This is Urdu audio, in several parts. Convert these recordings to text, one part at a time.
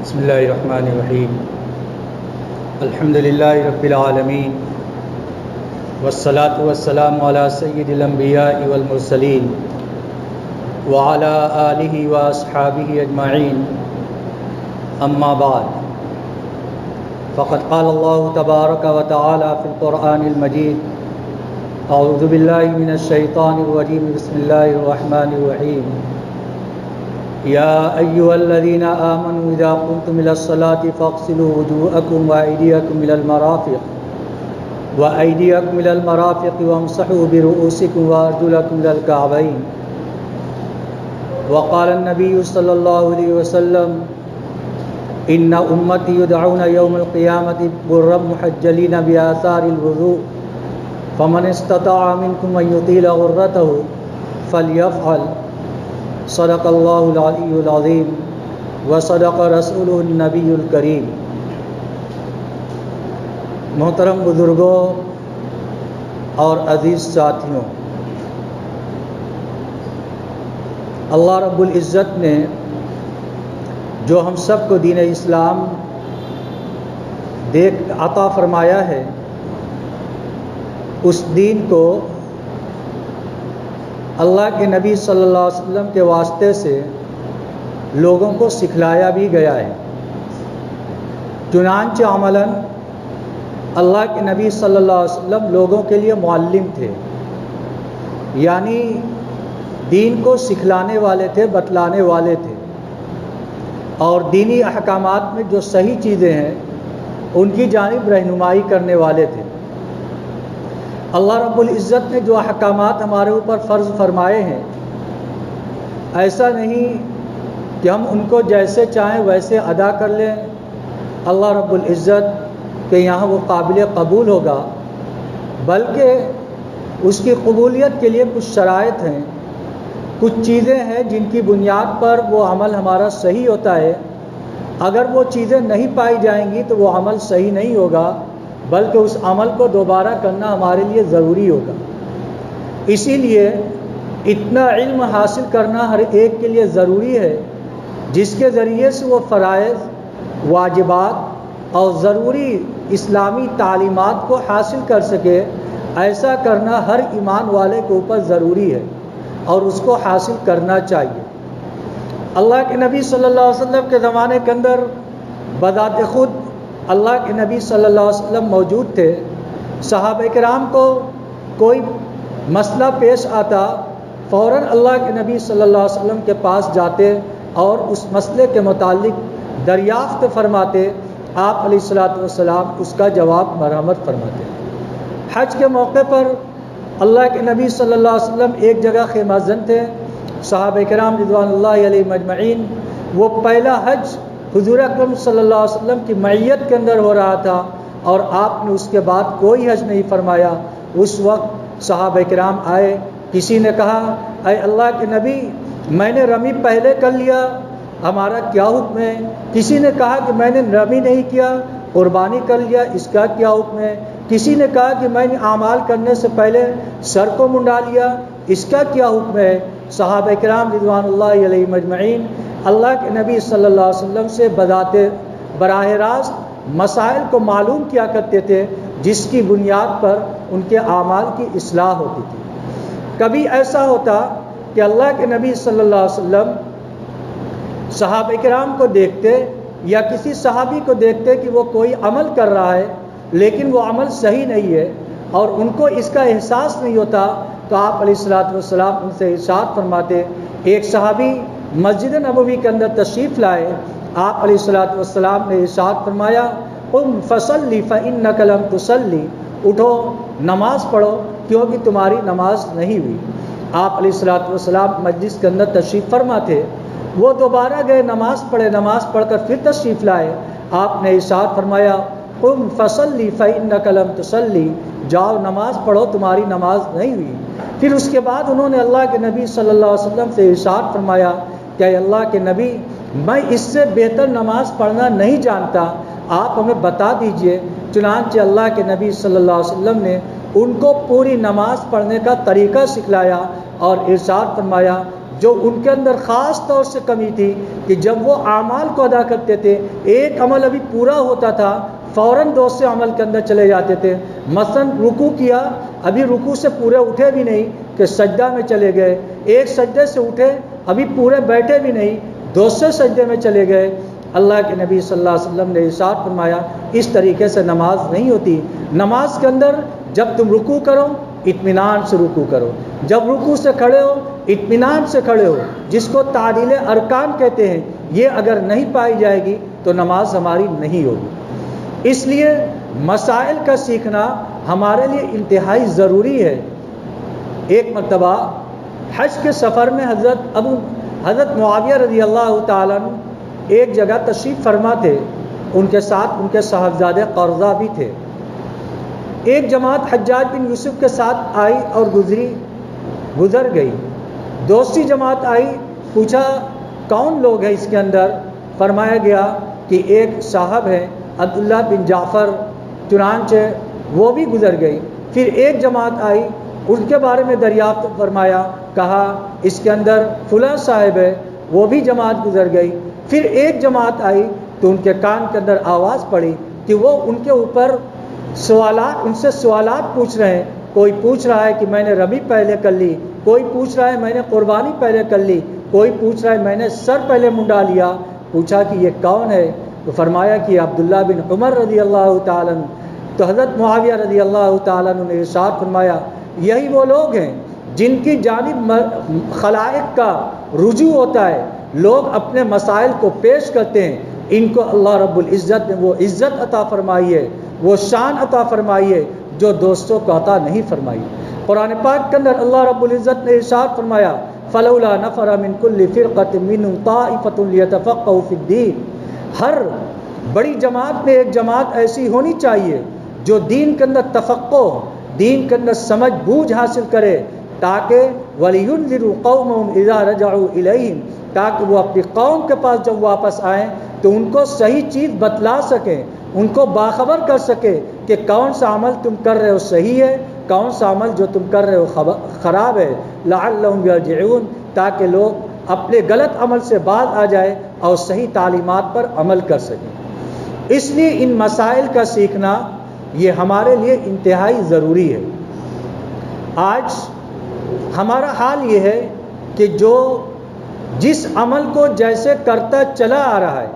بسم اللہ الرحمن الرحیم الحمد للہ رب العالمین والصلاة والسلام علی سید الانبیاء والمرسلین وعلی آلہ واصحابہ اجمعین اما بعد فقد قال اللہ تبارک وتعالی فی القرآن المجید اعوذ باللہ من الشیطان الرجیم بسم اللہ الرحمن الرحیم یا ایھا الذین آمنوا اذا قمتم الى الصلاة فاغسلوا وجوہکم وأیدیکم الى المرافق وامسحوا برؤوسکم وارجلکم الى الکعبین وقال النبی صلی اللہ علیہ وسلم ان امتی یدعون یوم القیامة غرا محجلین بآثار الوضوء فمن استطاع منکم ان یطیل غرته فلیفعل صدق اللہ العلی العظیم وصدق رسولہ النبی الکریم۔ محترم بزرگوں اور عزیز ساتھیوں، اللہ رب العزت نے جو ہم سب کو دین اسلام عطا فرمایا ہے، اس دین کو اللہ کے نبی صلی اللہ علیہ وسلم کے واسطے سے لوگوں کو سکھلایا بھی گیا ہے۔ چنانچہ عملاً اللہ کے نبی صلی اللہ علیہ وسلم لوگوں کے لیے معلم تھے، یعنی دین کو سکھلانے والے تھے، بتلانے والے تھے، اور دینی احکامات میں جو صحیح چیزیں ہیں ان کی جانب رہنمائی کرنے والے تھے۔ اللہ رب العزت نے جو احکامات ہمارے اوپر فرض فرمائے ہیں، ایسا نہیں کہ ہم ان کو جیسے چاہیں ویسے ادا کر لیں، اللہ رب العزت کے یہاں وہ قابل قبول ہوگا، بلکہ اس کی قبولیت کے لیے کچھ شرائط ہیں، کچھ چیزیں ہیں جن کی بنیاد پر وہ عمل ہمارا صحیح ہوتا ہے۔ اگر وہ چیزیں نہیں پائی جائیں گی تو وہ عمل صحیح نہیں ہوگا، بلکہ اس عمل کو دوبارہ کرنا ہمارے لیے ضروری ہوگا۔ اسی لیے اتنا علم حاصل کرنا ہر ایک کے لیے ضروری ہے، جس کے ذریعے سے وہ فرائض، واجبات اور ضروری اسلامی تعلیمات کو حاصل کر سکے۔ ایسا کرنا ہر ایمان والے کے اوپر ضروری ہے اور اس کو حاصل کرنا چاہیے۔ اللہ کے نبی صلی اللہ علیہ وسلم کے زمانے کے اندر بذات خود اللہ کے نبی صلی اللہ علیہ وسلم موجود تھے۔ صحابہ کرام کو کوئی مسئلہ پیش آتا، فوراً اللہ کے نبی صلی اللہ علیہ وسلم کے پاس جاتے اور اس مسئلے کے متعلق دریافت فرماتے۔ آپ علیہ الصلوۃ والسلام اس کا جواب مرحمت فرماتے۔ حج کے موقع پر اللہ کے نبی صلی اللہ علیہ وسلم ایک جگہ خیمہ زن تھے، صحابہ کرام رضوان اللہ علیہم اجمعین۔ وہ پہلا حج حضور اکرم صلی اللہ علیہ وسلم کی معیت کے اندر ہو رہا تھا، اور آپ نے اس کے بعد کوئی حج نہیں فرمایا۔ اس وقت صحابہ کرام آئے، کسی نے کہا اے اللہ کے نبی، میں نے رمی پہلے کر لیا، ہمارا کیا حکم ہے؟ کسی نے کہا کہ میں نے رمی نہیں کیا، قربانی کر لیا، اس کا کیا حکم ہے؟ کسی نے کہا کہ میں نے اعمال کرنے سے پہلے سر کو منڈا لیا، اس کا کیا حکم ہے؟ صحابہ کرام رضوان اللہ علیہم اجمعین اللہ کے نبی صلی اللہ علیہ وسلم سے براہ راست مسائل کو معلوم کیا کرتے تھے، جس کی بنیاد پر ان کے اعمال کی اصلاح ہوتی تھی۔ کبھی ایسا ہوتا کہ اللہ کے نبی صلی اللہ علیہ وسلم صحابہ کرام کو دیکھتے یا کسی صحابی کو دیکھتے کہ وہ کوئی عمل کر رہا ہے لیکن وہ عمل صحیح نہیں ہے اور ان کو اس کا احساس نہیں ہوتا، تو آپ علیہ الصلوۃ والسلام ان سے ارشاد فرماتے۔ ایک صحابی مسجد نبوی کے اندر تشریف لائے، آپ علیہ الصلوۃ والسلام نے ارشاد فرمایا قم فصلی فإنک لم تصلی، اٹھو نماز پڑھو کیونکہ تمہاری نماز نہیں ہوئی۔ آپ علیہ الصلوۃ والسلام مجلس کے اندر تشریف فرما تھے، وہ دوبارہ گئے، نماز پڑھے، نماز پڑھ کر پھر تشریف لائے، آپ نے ارشاد فرمایا قم فصلی فإنک لم تصلی، جاؤ نماز پڑھو تمہاری نماز نہیں ہوئی۔ پھر اس کے بعد انہوں نے اللہ کے نبی صلی اللہ علیہ وسلم سے ارشاد فرمایا کہ اے اللہ کے نبی، میں اس سے بہتر نماز پڑھنا نہیں جانتا، آپ ہمیں بتا دیجئے۔ چنانچہ اللہ کے نبی صلی اللہ علیہ وسلم نے ان کو پوری نماز پڑھنے کا طریقہ سکھلایا اور ارشاد فرمایا جو ان کے اندر خاص طور سے کمی تھی کہ جب وہ اعمال کو ادا کرتے تھے، ایک عمل ابھی پورا ہوتا تھا فوراً دوسرے عمل کے اندر چلے جاتے تھے۔ مثلا رکوع کیا، ابھی رکوع سے پورے اٹھے بھی نہیں کہ سجدہ میں چلے گئے، ایک سجدے سے اٹھے ابھی پورے بیٹھے بھی نہیں، دوسرے سجدے میں چلے گئے۔ اللہ کے نبی صلی اللہ علیہ وسلم نے ارشاد فرمایا اس طریقے سے نماز نہیں ہوتی۔ نماز کے اندر جب تم رکوع کرو اطمینان سے رکوع کرو، جب رکوع سے کھڑے ہو اطمینان سے کھڑے ہو، جس کو تعدیل ارکان کہتے ہیں۔ یہ اگر نہیں پائی جائے گی تو نماز ہماری نہیں ہوگی۔ اس لیے مسائل کا سیکھنا ہمارے لیے انتہائی ضروری ہے۔ ایک مرتبہ حج کے سفر میں حضرت معاویہ رضی اللہ تعالیٰ عنہ ایک جگہ تشریف فرما تھے، ان کے ساتھ ان کے صاحبزادے قرظہ بھی تھے۔ ایک جماعت حجاج بن یوسف کے ساتھ آئی اور گزر گئی۔ دوسری جماعت آئی، پوچھا کون لوگ ہیں اس کے اندر؟ فرمایا گیا کہ ایک صاحب ہیں عبداللہ بن جعفر، چنانچہ وہ بھی گزر گئی۔ پھر ایک جماعت آئی، ان کے بارے میں دریافت فرمایا، کہا اس کے اندر فلاں صاحب ہے، وہ بھی جماعت گزر گئی۔ پھر ایک جماعت آئی تو ان کے کان کے اندر آواز پڑی کہ وہ ان کے اوپر ان سے سوالات پوچھ رہے ہیں۔ کوئی پوچھ رہا ہے کہ میں نے رمی پہلے کر لی، کوئی پوچھ رہا ہے میں نے قربانی پہلے کر لی، کوئی پوچھ رہا ہے میں نے سر پہلے منڈا لیا۔ پوچھا کہ یہ کون ہے؟ تو فرمایا کہ عبداللہ بن عمر رضی اللہ تعالیٰ عنہ۔ تو حضرت معاویہ رضی اللہ تعالیٰ عنہ نے ارشاد فرمایا یہی وہ لوگ ہیں جن کی جانب خلائق کا رجوع ہوتا ہے، لوگ اپنے مسائل کو پیش کرتے ہیں، ان کو اللہ رب العزت نے وہ عزت عطا فرمائی ہے، وہ شان عطا فرمائی ہے جو دوستوں کو عطا نہیں فرمائی۔ قرآن پاک کے اندر اللہ رب العزت نے ارشاد فرمایا فلولا نفر من كل فرقة منهم طائفة ليتفقهوا في الدين۔ ہر بڑی جماعت میں ایک جماعت ایسی ہونی چاہیے جو دین کے اندر تفقہ، دین کے اندر سمجھ بوجھ حاصل کرے، تاکہ وَلِيُنذِرُوا قَوْمَهُمْ إِذَا رَجَعُوا إِلَيْهِمْ، تاکہ وہ اپنی قوم کے پاس جب واپس آئیں تو ان کو صحیح چیز بتلا سکیں، ان کو باخبر کر سکے کہ کون سا عمل تم کر رہے ہو صحیح ہے، کون سا عمل جو تم کر رہے ہو خراب ہے، لعلہم یرجعون، تاکہ لوگ اپنے غلط عمل سے باز آ جائے اور صحیح تعلیمات پر عمل کر سکیں۔ اس لیے ان مسائل کا سیکھنا یہ ہمارے لیے انتہائی ضروری ہے۔ آج ہمارا حال یہ ہے کہ جس عمل کو جیسے کرتا چلا آ رہا ہے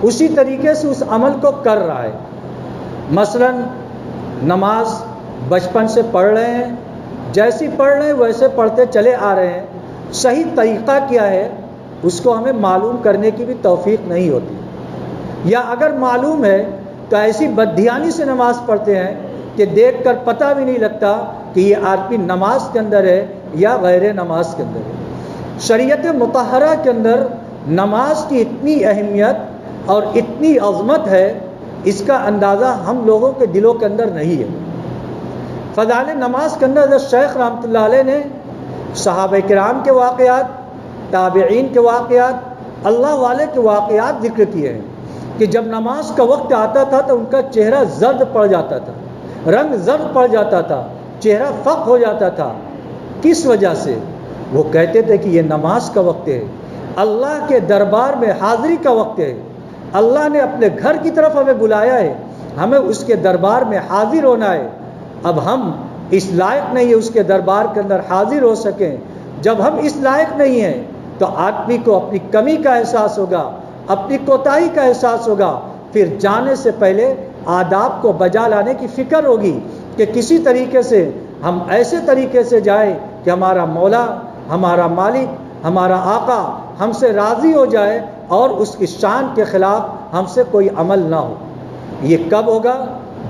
اسی طریقے سے اس عمل کو کر رہا ہے۔ مثلا نماز بچپن سے پڑھ رہے ہیں، جیسی پڑھ رہے ہیں ویسے پڑھتے چلے آ رہے ہیں، صحیح طریقہ کیا ہے اس کو ہمیں معلوم کرنے کی بھی توفیق نہیں ہوتی، یا اگر معلوم ہے تو ایسی بددھیانی سے نماز پڑھتے ہیں کہ دیکھ کر پتہ بھی نہیں لگتا کہ یہ آدمی نماز کے اندر ہے یا غیر نماز کے اندر ہے۔ شریعت مطہرہ کے اندر نماز کی اتنی اہمیت اور اتنی عظمت ہے، اس کا اندازہ ہم لوگوں کے دلوں کے اندر نہیں ہے۔ فضائل نماز کے اندر حضرت شیخ رحمۃ اللہ علیہ نے صحابہ کرام کے واقعات، تابعین کے واقعات، اللہ والے کے واقعات ذکر کیے ہیں کہ جب نماز کا وقت آتا تھا تو ان کا چہرہ زرد پڑ جاتا تھا، رنگ زرد پڑ جاتا تھا، چہرہ فق ہو جاتا تھا۔ کس وجہ سے؟ وہ کہتے تھے کہ یہ نماز کا وقت ہے، اللہ کے دربار میں حاضری کا وقت ہے، اللہ نے اپنے گھر کی طرف ہمیں بلایا ہے، ہمیں اس کے دربار میں حاضر ہونا ہے۔ اب ہم اس لائق نہیں ہے اس کے دربار کے اندر حاضر ہو سکیں۔ جب ہم اس لائق نہیں ہیں تو آدمی کو اپنی کمی کا احساس ہوگا، اپنی کوتاہی کا احساس ہوگا، پھر جانے سے پہلے آداب کو بجا لانے کی فکر ہوگی کہ کسی طریقے سے ہم ایسے طریقے سے جائیں کہ ہمارا مولا، ہمارا مالک، ہمارا آقا ہم سے راضی ہو جائے اور اس کی شان کے خلاف ہم سے کوئی عمل نہ ہو۔ یہ کب ہوگا؟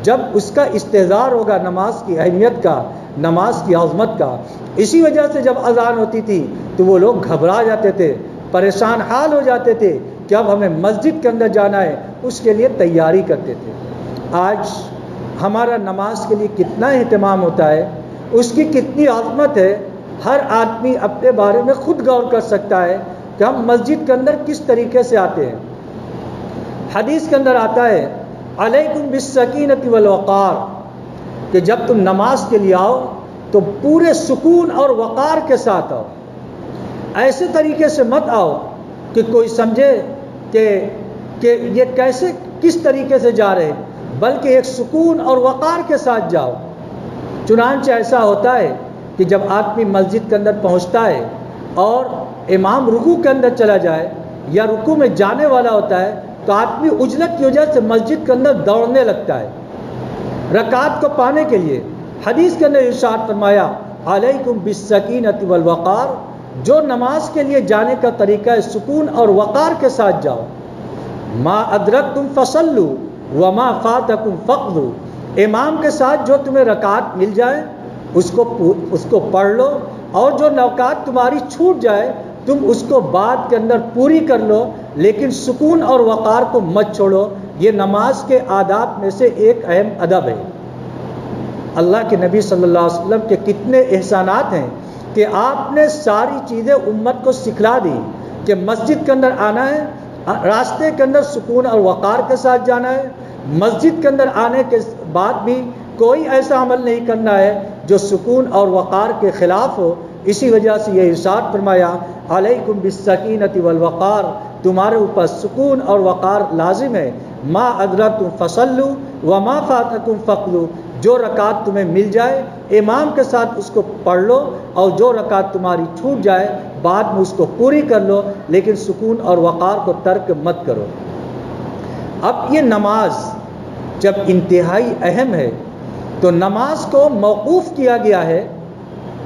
جب اس کا استحضار ہوگا نماز کی اہمیت کا، نماز کی عظمت کا۔ اسی وجہ سے جب اذان ہوتی تھی تو وہ لوگ گھبرا جاتے تھے، پریشان حال ہو جاتے تھے کہ اب ہمیں مسجد کے اندر جانا ہے، اس کے لیے تیاری کرتے تھے۔ آج ہمارا نماز کے لیے کتنا اہتمام ہوتا ہے، اس کی کتنی عظمت ہے، ہر آدمی اپنے بارے میں خود غور کر سکتا ہے کہ ہم مسجد کے اندر کس طریقے سے آتے ہیں۔ حدیث کے اندر آتا ہے علیکم بالسکینۃ والوقار، کہ جب تم نماز کے لیے آؤ تو پورے سکون اور وقار کے ساتھ آؤ۔ ایسے طریقے سے مت آؤ کہ کوئی سمجھے کہ یہ کیسے کس طریقے سے جا رہے ہیں، بلکہ ایک سکون اور وقار کے ساتھ جاؤ۔ چنانچہ ایسا ہوتا ہے کہ جب آدمی مسجد کے اندر پہنچتا ہے اور امام رکوع کے اندر چلا جائے یا رکوع میں جانے والا ہوتا ہے تو آدمی عجلت کی وجہ سے مسجد کے اندر دوڑنے لگتا ہے رکعت کو پانے کے لیے۔ حدیث کے اندر ارشاد فرمایا علیکم بالسکینۃ والوقار، جو نماز کے لیے جانے کا طریقہ ہے سکون اور وقار کے ساتھ جاؤ۔ ما ادرکتم فصلوا وما فاتکم فقدوا، امام کے ساتھ جو تمہیں رکعت مل جائے اس کو پڑھ لو، اور جو رکعت تمہاری چھوٹ جائے تم اس کو بعد کے اندر پوری کر لو، لیکن سکون اور وقار کو مت چھوڑو۔ یہ نماز کے آداب میں سے ایک اہم ادب ہے۔ اللہ کے نبی صلی اللہ علیہ وسلم کے کتنے احسانات ہیں کہ آپ نے ساری چیزیں امت کو سکھلا دی کہ مسجد کے اندر آنا ہے، راستے کے اندر سکون اور وقار کے ساتھ جانا ہے، مسجد کے اندر آنے کے بعد بھی کوئی ایسا عمل نہیں کرنا ہے جو سکون اور وقار کے خلاف ہو۔ اسی وجہ سے یہ ارشاد فرمایا علیکم بالسکینۃ والوقار، تمہارے اوپر سکون اور وقار لازم ہے۔ ما ادرکتم فصلوا وما فاتکم فقدوا، جو رکعت تمہیں مل جائے امام کے ساتھ اس کو پڑھ لو، اور جو رکعت تمہاری چھوٹ جائے بعد میں اس کو پوری کر لو، لیکن سکون اور وقار کو ترک مت کرو۔ اب یہ نماز جب انتہائی اہم ہے تو نماز کو موقوف کیا گیا ہے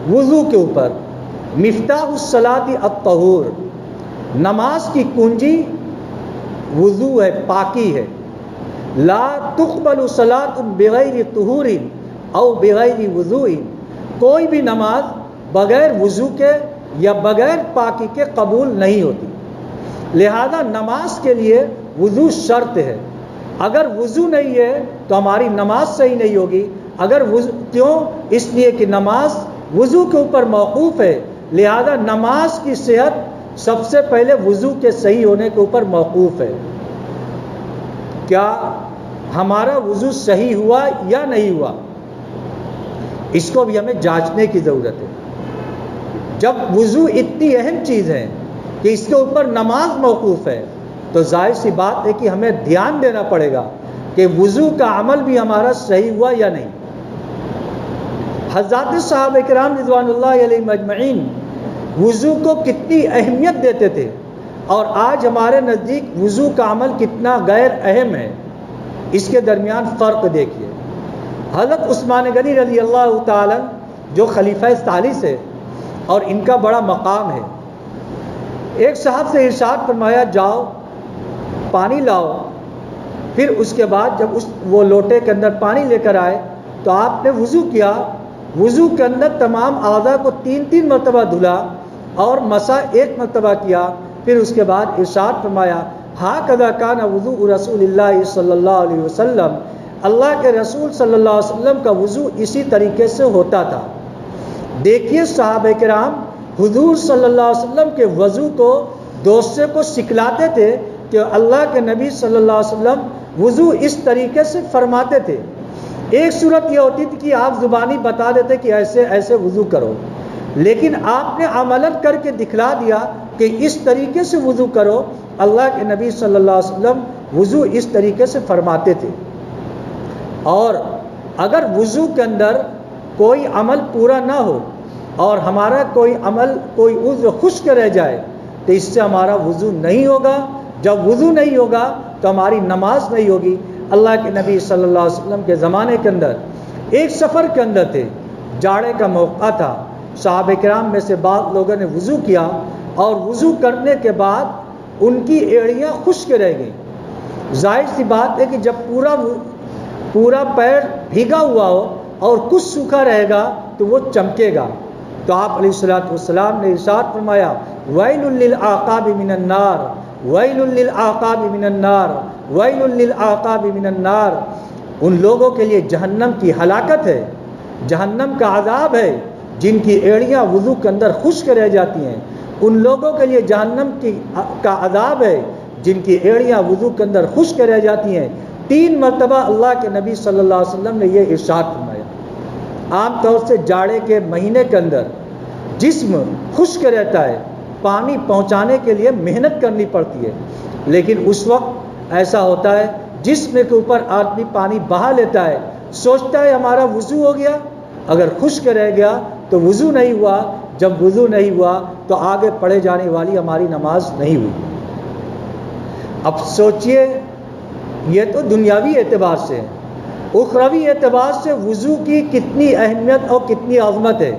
وضو کے اوپر۔ مفتاح الصلاۃ الطہور، نماز کی کنجی وضو ہے، پاکی ہے۔ لا تقبل صلاۃ بغیر طہور او بغیر وضوء، کوئی بھی نماز بغیر وضو کے یا بغیر پاکی کے قبول نہیں ہوتی۔ لہذا نماز کے لیے وضو شرط ہے۔ اگر وضو نہیں ہے تو ہماری نماز صحیح نہیں ہوگی۔ اگر وضو کیوں؟ اس لیے کہ نماز وضو کے اوپر موقوف ہے، لہذا نماز کی صحت سب سے پہلے وضو کے صحیح ہونے کے اوپر موقوف ہے۔ کیا ہمارا وضو صحیح ہوا یا نہیں ہوا، اس کو بھی ہمیں جانچنے کی ضرورت ہے۔ جب وضو اتنی اہم چیز ہے کہ اس کے اوپر نماز موقوف ہے تو ظاہر سی بات ہے کہ ہمیں دھیان دینا پڑے گا کہ وضو کا عمل بھی ہمارا صحیح ہوا یا نہیں۔ حضرات صحابہ کرام رضوان اللہ علیہم اجمعین وضو کو کتنی اہمیت دیتے تھے، اور آج ہمارے نزدیک وضو کا عمل کتنا غیر اہم ہے۔ اس کے درمیان فرق دیکھیے۔ حضرت عثمان غنی رضی اللہ تعالی جو خلیفہ ثالث ہے اور ان کا بڑا مقام ہے، ایک صاحب سے ارشاد فرمایا جاؤ پانی لاؤ۔ پھر اس کے بعد جب وہ لوٹے کے اندر پانی لے کر آئے تو آپ نے وضو کیا۔ وضو کے اندر تمام اعضاء کو 3 مرتبہ دھلا اور مسح 1 مرتبہ کیا۔ پھر اس کے بعد ارشاد فرمایا ھذا کان وضوء رسول اللہ صلی اللہ علیہ وسلم، اللہ کے رسول صلی اللہ علیہ وسلم کا وضو اسی طریقے سے ہوتا تھا۔ دیکھیے صحابہ کرام حضور صلی اللہ علیہ وسلم کے وضو کو دوسرے کو سکھلاتے تھے کہ اللہ کے نبی صلی اللہ علیہ وسلم وضو اس طریقے سے فرماتے تھے۔ ایک صورت یہ ہوتی تھی کہ آپ زبانی بتا دیتے کہ ایسے ایسے وضو کرو، لیکن آپ نے عملاً کر کے دکھلا دیا کہ اس طریقے سے وضو کرو۔ اللہ کے نبی صلی اللہ علیہ وسلم وضو اس طریقے سے فرماتے تھے۔ اور اگر وضو کے اندر کوئی عمل پورا نہ ہو اور ہمارا کوئی عمل کوئی عضو خشک رہ جائے تو اس سے ہمارا وضو نہیں ہوگا۔ جب وضو نہیں ہوگا تو ہماری نماز نہیں ہوگی۔ اللہ کے نبی صلی اللہ علیہ وسلم کے زمانے کے اندر ایک سفر کے اندر تھے، جاڑے کا موقع تھا، صحابہ کرام میں سے بعض لوگوں نے وضو کیا اور وضو کرنے کے بعد ان کی ایڑیاں خشک رہ گئیں۔ ظاہر سی بات ہے کہ جب پورا پیر بھیگا ہوا ہو اور کچھ سوکھا رہے گا تو وہ چمکے گا۔ تو آپ علیہ الصلوۃ والسلام نے ارشاد فرمایا ویل للعقاب من النار، ویل للعقاب من النار، ویل للعقاب من النار، ان لوگوں کے لیے جہنم کی ہلاکت ہے، جہنم کا عذاب ہے جن کی ایڑیاں وضو کے اندر خشک رہ جاتی ہیں۔ ان لوگوں کے لیے جہنم کا عذاب ہے جن کی ایڑیاں وضو کے اندر خشک رہ جاتی ہیں۔ 3 مرتبہ اللہ کے نبی صلی اللہ علیہ وسلم نے یہ ارشاد فرمایا۔ عام طور سے جاڑے کے مہینے کے اندر جسم خشک رہتا ہے، پانی پہنچانے کے لیے محنت کرنی پڑتی ہے، لیکن اس وقت ایسا ہوتا ہے جسم کے اوپر آدمی پانی بہا لیتا ہے، سوچتا ہے ہمارا وضو ہو گیا، اگر خشک رہ گیا تو وضو نہیں ہوا، جب وضو نہیں ہوا تو آگے پڑھے جانے والی ہماری نماز نہیں ہوئی۔ اب سوچئے، یہ تو دنیاوی اعتبار سے ہے، اخروی اعتبار سے وضو کی کتنی اہمیت اور کتنی عظمت ہے،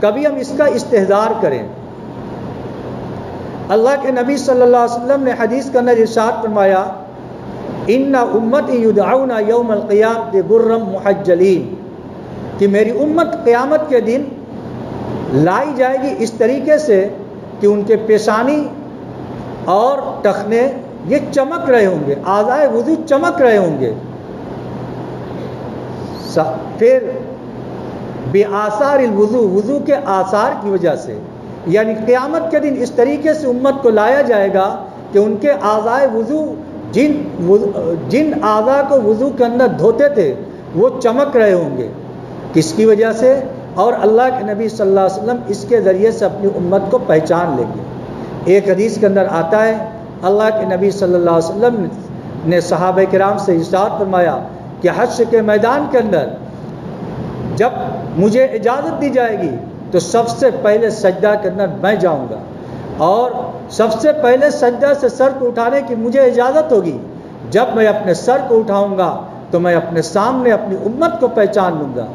کبھی ہم اس کا استحضار کریں۔ اللہ کے نبی صلی اللہ علیہ وسلم نے حدیث کے اندر ارشاد فرمایا، ان امتی یدعون یوم القیامۃ غرا محجلین، کہ میری امت قیامت کے دن لائی جائے گی اس طریقے سے کہ ان کے پیشانی اور ٹخنے یہ چمک رہے ہوں گے، اعضائے وضو چمک رہے ہوں گے، پھر بآثار الوضو، وضو کے آثار کی وجہ سے، یعنی قیامت کے دن اس طریقے سے امت کو لایا جائے گا کہ ان کے اعضائے وضو جن اعضاء کو وضو کے اندر دھوتے تھے وہ چمک رہے ہوں گے، کس کی وجہ سے؟ اور اللہ کے نبی صلی اللہ علیہ وسلم اس کے ذریعے سے اپنی امت کو پہچان لیں گے۔ ایک حدیث کے اندر آتا ہے، اللہ کے نبی صلی اللہ علیہ وسلم نے صحابہ کرام سے ارشاد فرمایا کہ حشر کے میدان کے اندر جب مجھے اجازت دی جائے گی تو سب سے پہلے سجدہ کے اندر میں جاؤں گا، اور سب سے پہلے سجدہ سے سر کو اٹھانے کی مجھے اجازت ہوگی۔ جب میں اپنے سر کو اٹھاؤں گا تو میں اپنے سامنے اپنی امت کو پہچان لوں گا،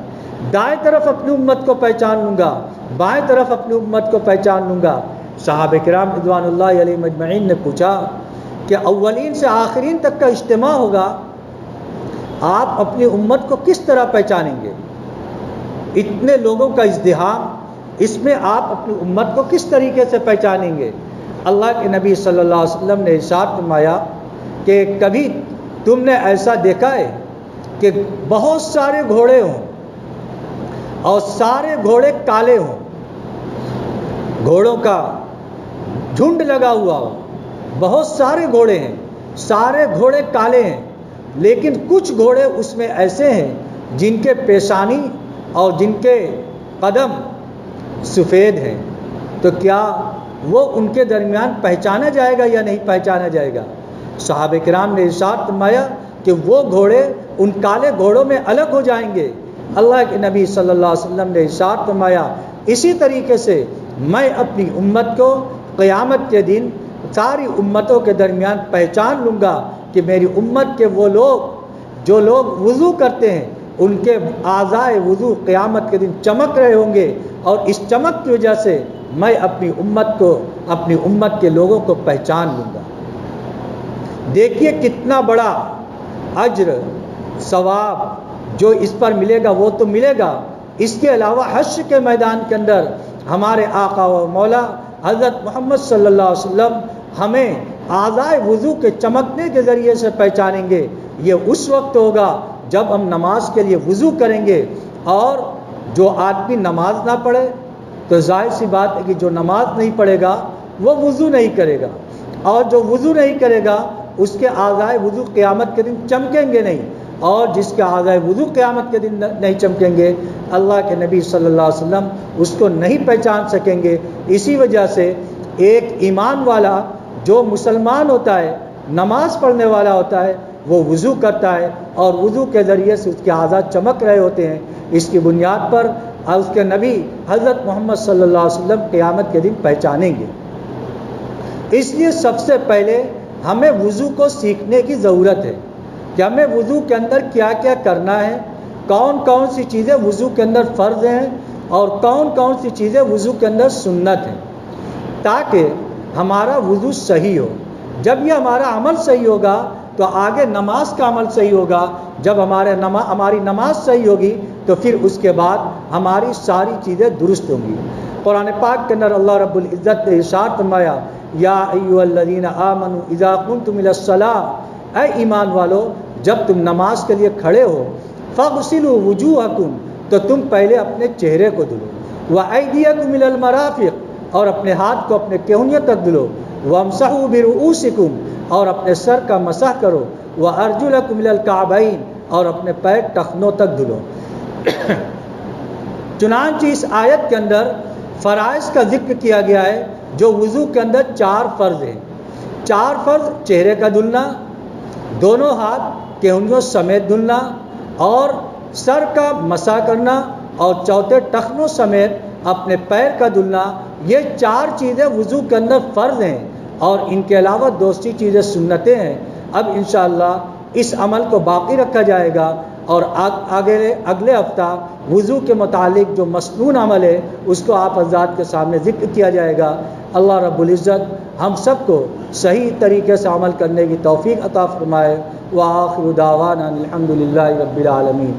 دائیں طرف اپنی امت کو پہچان لوں گا، بائیں طرف اپنی امت کو پہچان لوں گا۔ صحابہ کرام رضوان اللہ علیہم اجمعین نے پوچھا کہ اولین سے آخرین تک کا اجتماع ہوگا، آپ اپنی امت کو کس طرح پہچانیں گے؟ اتنے لوگوں کا ازدحام، اس میں آپ اپنی امت کو کس طریقے سے پہچانیں گے؟ اللہ کے نبی صلی اللہ علیہ وسلم نے ارشاد فرمایا کہ کبھی تم نے ایسا دیکھا ہے کہ بہت سارے گھوڑے ہوں اور سارے گھوڑے کالے ہوں، گھوڑوں کا جھنڈ لگا ہوا ہو، بہت سارے گھوڑے ہیں، سارے گھوڑے کالے ہیں، لیکن کچھ گھوڑے اس میں ایسے ہیں جن کے پیشانی اور جن کے قدم سفید ہیں، تو کیا وہ ان کے درمیان پہچانا جائے گا یا نہیں پہچانا جائے گا؟ صحابہ کرام نے ارشاد فرمایا کہ وہ گھوڑے ان کالے گھوڑوں میں الگ ہو جائیں گے۔ اللہ کے نبی صلی اللہ علیہ وسلم نے ارشاد فرمایا، اسی طریقے سے میں اپنی امت کو قیامت کے دن ساری امتوں کے درمیان پہچان لوں گا کہ میری امت کے وہ لوگ جو لوگ وضو کرتے ہیں ان کے اعضائے وضو قیامت کے دن چمک رہے ہوں گے، اور اس چمک کی وجہ سے میں اپنی امت کے لوگوں کو پہچان لوں گا۔ دیکھیے کتنا بڑا اجر ثواب جو اس پر ملے گا، وہ تو ملے گا، اس کے علاوہ حشر کے میدان کے اندر ہمارے آقا و مولا حضرت محمد صلی اللہ علیہ وسلم ہمیں اعضائے وضو کے چمکنے کے ذریعے سے پہچانیں گے۔ یہ اس وقت ہوگا جب ہم نماز کے لیے وضو کریں گے، اور جو آدمی نماز نہ پڑھے تو ظاہر سی بات ہے کہ جو نماز نہیں پڑھے گا وہ وضو نہیں کرے گا، اور جو وضو نہیں کرے گا اس کے اعضائے وضو قیامت کے دن چمکیں گے نہیں، اور جس کے اعضائے وضو قیامت کے دن نہیں چمکیں گے اللہ کے نبی صلی اللہ علیہ وسلم اس کو نہیں پہچان سکیں گے۔ اسی وجہ سے ایک ایمان والا جو مسلمان ہوتا ہے، نماز پڑھنے والا ہوتا ہے، وہ وضو کرتا ہے اور وضو کے ذریعے سے اس کے اعضاء چمک رہے ہوتے ہیں۔ اس کی بنیاد پر اس کے نبی حضرت محمد صلی اللہ علیہ وسلم قیامت کے دن پہچانیں گے۔ اس لیے سب سے پہلے ہمیں وضو کو سیکھنے کی ضرورت ہے کہ ہمیں وضو کے اندر کیا کیا کرنا ہے، کون کون سی چیزیں وضو کے اندر فرض ہیں اور کون کون سی چیزیں وضو کے اندر سنت ہیں، تاکہ ہمارا وضو صحیح ہو۔ جب یہ ہمارا عمل صحیح ہوگا تو آگے نماز کا عمل صحیح ہوگا، جب ہماری نماز صحیح ہوگی تو پھر اس کے بعد ہماری ساری چیزیں درست ہوں گی۔ قرآن پاک کے اندر اللہ رب العزت نے ارشاد فرمایا، یا ایھا الذین آمنوا اذا قمتم الی الصلاۃ، اے ایمان والو جب تم نماز کے لیے کھڑے ہو، فاغسلوا وجوہکم، تو تم پہلے اپنے چہرے کو دھلو، وایدیکم الی المرافق، اور اپنے ہاتھ کو اپنے کہنیوں تک دھلو، وامسحوا برؤوسکم، اور اپنے سر کا مسح کرو، وارجلکم الی الکعبین، اور اپنے پیر ٹخنوں تک دھلو۔ چنانچہ اس آیت کے اندر فرائض کا ذکر کیا گیا ہے، جو وضو کے اندر 4 فرض ہیں. 4 فرض: چہرے کا دھلنا، دونوں ہاتھ کے انگلیوں سمیت دھلنا، اور سر کا مسح کرنا، اور چوتھے ٹخنوں سمیت اپنے پیر کا دھلنا. یہ 4 چیزیں وضو کے اندر فرض ہیں، اور ان کے علاوہ دوسری چیزیں سنتیں ہیں. اب انشاءاللہ اس عمل کو باقی رکھا جائے گا، اور اگلے ہفتہ وضو کے متعلق جو مسنون عمل ہے اس کو آپ حضرات کے سامنے ذکر کیا جائے گا. اللہ رب العزت ہم سب کو صحیح طریقے سے عمل کرنے کی توفیق عطا فرمائے. وآخر دعوانا الحمد للہ رب العالمین.